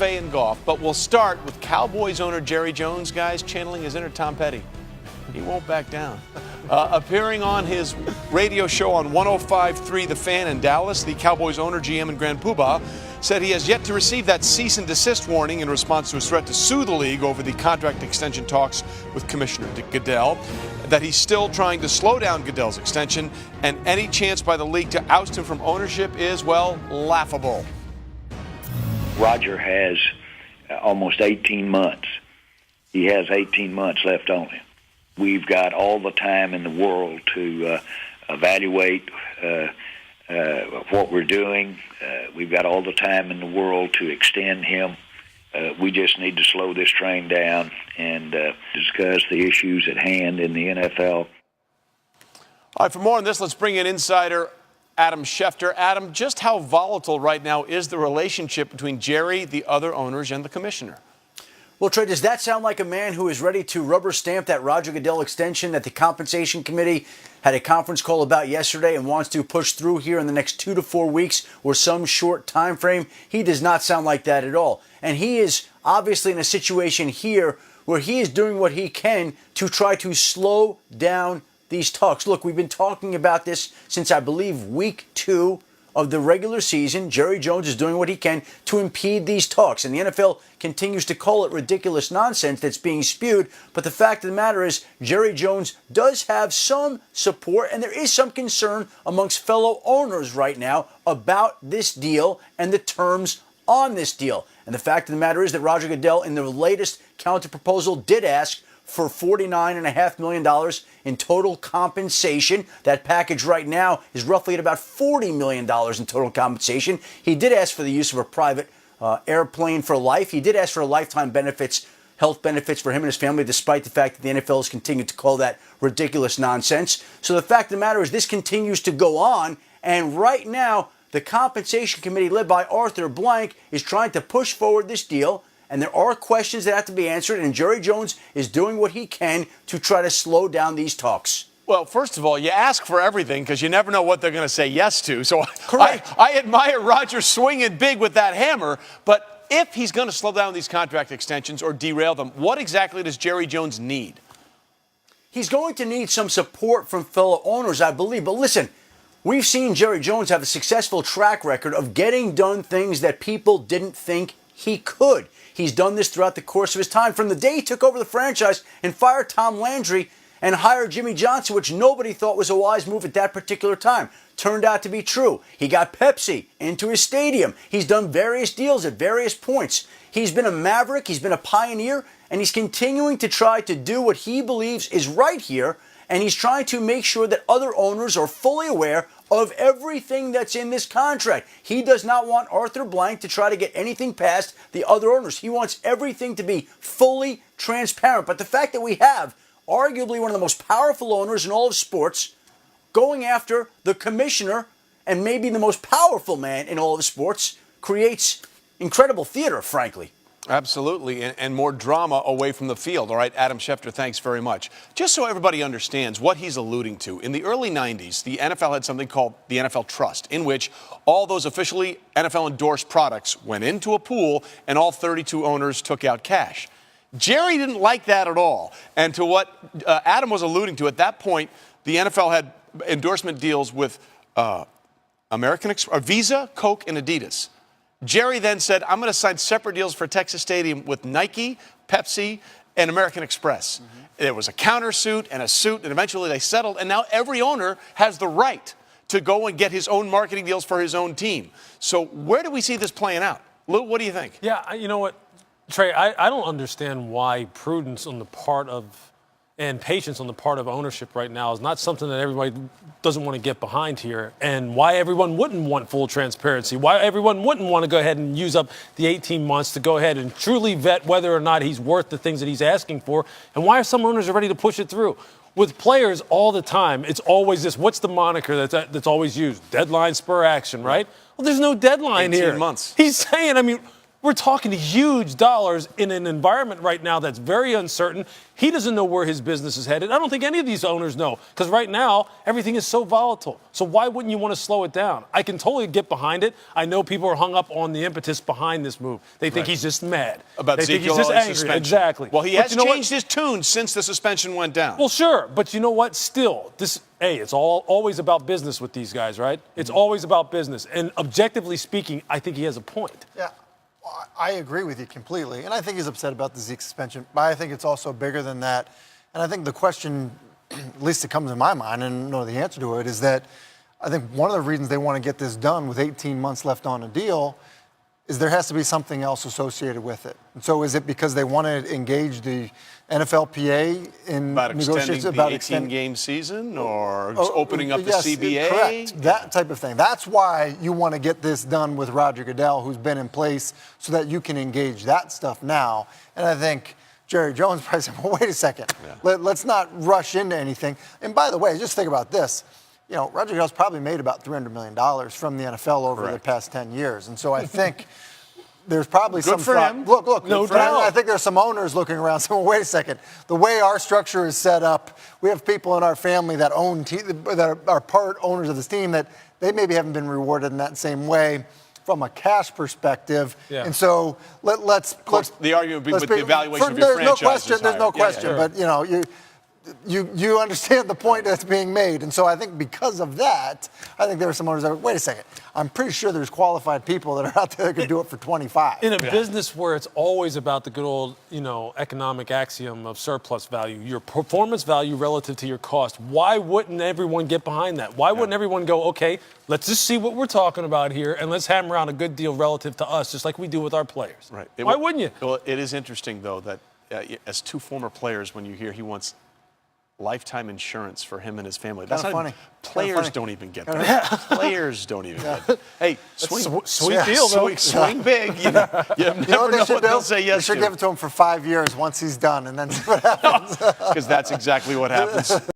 and golf, but we'll start with Cowboys owner Jerry Jones, guys, channeling his inner Tom Petty. He won't back down. Appearing on his radio show on 105.3 The Fan in Dallas, the Cowboys owner, GM, and Grand Poobah said he has yet to receive that cease and desist warning in response to his threat to sue the league over the contract extension talks with Commissioner Goodell, that he's still trying to slow down Goodell's extension, and any chance by the league to oust him from ownership is, well, laughable. Roger has almost 18 months. He has 18 months left on him. We've got all the time in the world to evaluate what we're doing. We've got all the time in the world to extend him. We just need to slow this train down and discuss the issues at hand in the NFL. All right, for more on this, let's bring in insider Adam Schefter. Adam, just how volatile right now is the relationship between Jerry, the other owners, and the commissioner? Well, Trey, does that sound like a man who is ready to rubber stamp that Roger Goodell extension that the compensation committee had a conference call about yesterday and wants to push through here in the next 2 to 4 weeks or some short time frame? He does not sound like that at all. And he is obviously in a situation here where he is doing what he can to try to slow down these talks. Look, we've been talking about this since, I believe, week 2 of the regular season. Jerry Jones is doing what he can to impede these talks. And the NFL continues to call it ridiculous nonsense that's being spewed. But the fact of the matter is, Jerry Jones does have some support, and there is some concern amongst fellow owners right now about this deal and the terms on this deal. And the fact of the matter is that Roger Goodell, in the latest counter proposal, did ask for $49.5 million in total compensation. That package right now is roughly at about $40 million in total compensation. He did ask for the use of a private airplane for life. He did ask for lifetime benefits, health benefits for him and his family, despite the fact that the NFL has continued to call that ridiculous nonsense. So the fact of the matter is this continues to go on, and right now the compensation committee led by Arthur Blank is trying to push forward this deal. And there are questions that have to be answered, and Jerry Jones is doing what he can to try to slow down these talks. Well, first of all, you ask for everything because you never know what they're going to say yes to. So Correct. I admire Roger swinging big with that hammer, but if he's going to slow down these contract extensions or derail them, what exactly does Jerry Jones need? He's going to need some support from fellow owners, I believe. But listen, we've seen Jerry Jones have a successful track record of getting done things that people didn't think he could. He's done this throughout the course of his time. From the day he took over the franchise and fired Tom Landry and hired Jimmy Johnson, which nobody thought was a wise move at that particular time, turned out to be true. He got Pepsi into his stadium. He's done various deals at various points. He's been a maverick. He's been a pioneer. And he's continuing to try to do what he believes is right here. And he's trying to make sure that other owners are fully aware of everything that's in this contract. He does not want Arthur Blank to try to get anything past the other owners. He wants everything to be fully transparent. But the fact that we have arguably one of the most powerful owners in all of sports going after the commissioner and maybe the most powerful man in all of sports creates incredible theater, frankly. Absolutely, and more drama away from the field. All right, Adam Schefter, thanks very much. Just so everybody understands what he's alluding to, in the early 90s, the NFL had something called the NFL Trust, in which all those officially NFL-endorsed products went into a pool and all 32 owners took out cash. Jerry didn't like that at all. And to what Adam was alluding to, at that point, the NFL had endorsement deals with Visa, Coke, and Adidas. Jerry then said, I'm going to sign separate deals for Texas Stadium with Nike, Pepsi, and American Express. Mm-hmm. There was a countersuit and a suit, and eventually they settled. And now every owner has the right to go and get his own marketing deals for his own team. So where do we see this playing out? Lou, what do you think? Yeah, you know what, Trey, I don't understand why prudence on the part of and patience on the part of ownership right now is not something that everybody doesn't want to get behind here, and why everyone wouldn't want full transparency, why everyone wouldn't want to go ahead and use up the 18 months to go ahead and truly vet whether or not he's worth the things that he's asking for, and why some owners are ready to push it through. With players all the time, it's always this, what's the moniker that's always used? Deadline spur action, right? Well, there's no deadline 18 here. months. He's saying, We're talking huge dollars in an environment right now that's very uncertain. He doesn't know where his business is headed. I don't think any of these owners know because right now everything is so volatile. So why wouldn't you want to slow it down? I can totally get behind it. I know people are hung up on the impetus behind this move. They think he's just mad. About they think he's Ezekiel just angry. suspension. Exactly. Well, he But has you know what? changed his tune since the suspension went down. Well, sure, but you know what? Still, it's always about business with these guys, right? It's always about business. And objectively speaking, I think he has a point. Yeah, I agree with you completely. And I think he's upset about the Zeke suspension, but I think it's also bigger than that. And I think the question, at least it comes in my mind, and I don't know the answer to it, is that I think one of the reasons they want to get this done with 18 months left on a deal is there has to be something else associated with it. And so is it because they want to engage the NFLPA in negotiations about extending the 18-game season or opening up yes, the CBA? Correct, that type of thing. That's why you want to get this done with Roger Goodell, who's been in place, so that you can engage that stuff now. And I think Jerry Jones probably said, well, wait a second. Yeah. Let's not rush into anything. And by the way, just think about this. You know, Roger Goodell's probably made about $300 million from the NFL over the past 10 years. And so I think there's probably some for thought. him. Look, No doubt. I think there's some owners looking around saying, well, wait a second. The way our structure is set up, we have people in our family that that are part owners of this team that they maybe haven't been rewarded in that same way from a cash perspective. Yeah. And so let's the argument would be with the evaluation of your there's no franchise question. is There's no higher. Yeah, question. sure. But you know, you understand the point that's being made. And so I think because of that, I think there are some owners that are, wait a second, I'm pretty sure there's qualified people that are out there that could do it for 25. In a business where it's always about the good old, economic axiom of surplus value, your performance value relative to your cost, why wouldn't everyone get behind that? Why wouldn't everyone go, okay, let's just see what we're talking about here and let's hammer out a good deal relative to us, just like we do with our players? Right. Why wouldn't you? Well, it is interesting, though, that as two former players, when you hear he wants lifetime insurance for him and his family. That's not funny. Players don't even get that. Players don't even get that. Hey, sweet deal, though. Swing big. You never know what they'll say yes to. They should give it to him for 5 years once he's done and then see what happens. Because that's exactly what happens.